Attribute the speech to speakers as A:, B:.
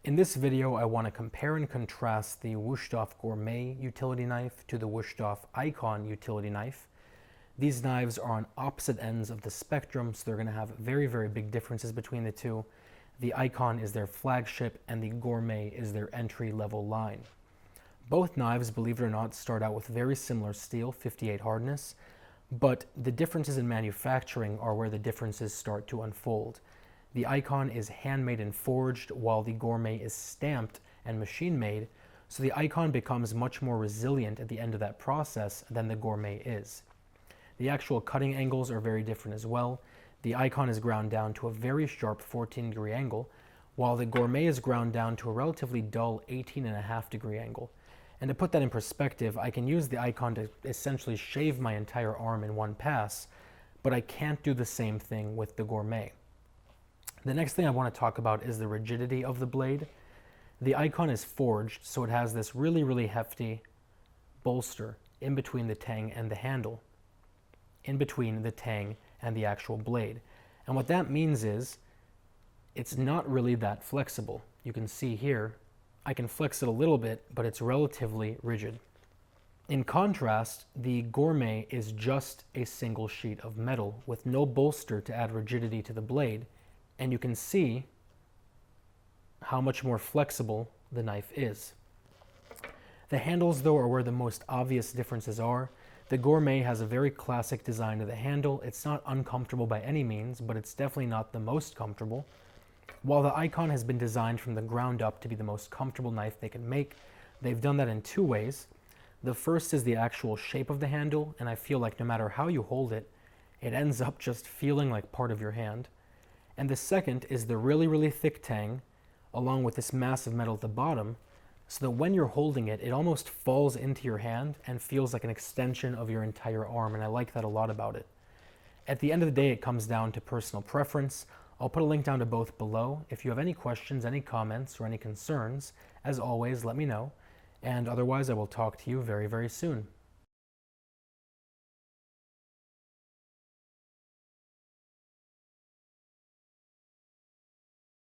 A: In this video, I want to compare and contrast the Wusthof Gourmet Utility Knife to the Wusthof Ikon Utility Knife. These knives are on opposite ends of the spectrum, so they're going to have very, very big differences between the two. The Ikon is their flagship, and the Gourmet is their entry-level line. Both knives, believe it or not, start out with very similar steel, 58 hardness, but the differences in manufacturing are where the differences start to unfold. The Ikon is handmade and forged, while the Gourmet is stamped and machine-made, so the Ikon becomes much more resilient at the end of that process than the Gourmet is. The actual cutting angles are very different as well. The Ikon is ground down to a very sharp 14-degree angle, while the Gourmet is ground down to a relatively dull 18.5-degree angle. And to put that in perspective, I can use the Ikon to essentially shave my entire arm in one pass, but I can't do the same thing with the Gourmet. The next thing I want to talk about is the rigidity of the blade. The Ikon is forged, so it has this really, really hefty bolster in between the tang and the handle, in between the tang and the actual blade. And what that means is it's not really that flexible. You can see here, I can flex it a little bit, but it's relatively rigid. In contrast, the Gourmet is just a single sheet of metal with no bolster to add rigidity to the blade. And you can see how much more flexible the knife is. The handles, though, are where the most obvious differences are. The Gourmet has a very classic design to the handle. It's not uncomfortable by any means, but it's definitely not the most comfortable. While the Ikon has been designed from the ground up to be the most comfortable knife they can make, they've done that in two ways. The first is the actual shape of the handle, and I feel like no matter how you hold it, it ends up just feeling like part of your hand. And the second is the really, really thick tang, along with this massive metal at the bottom, so that when you're holding it, it almost falls into your hand and feels like an extension of your entire arm, and I like that a lot about it. At the end of the day, it comes down to personal preference. I'll put a link down to both below. If you have any questions, any comments, or any concerns, as always, let me know. And otherwise, I will talk to you very, very soon.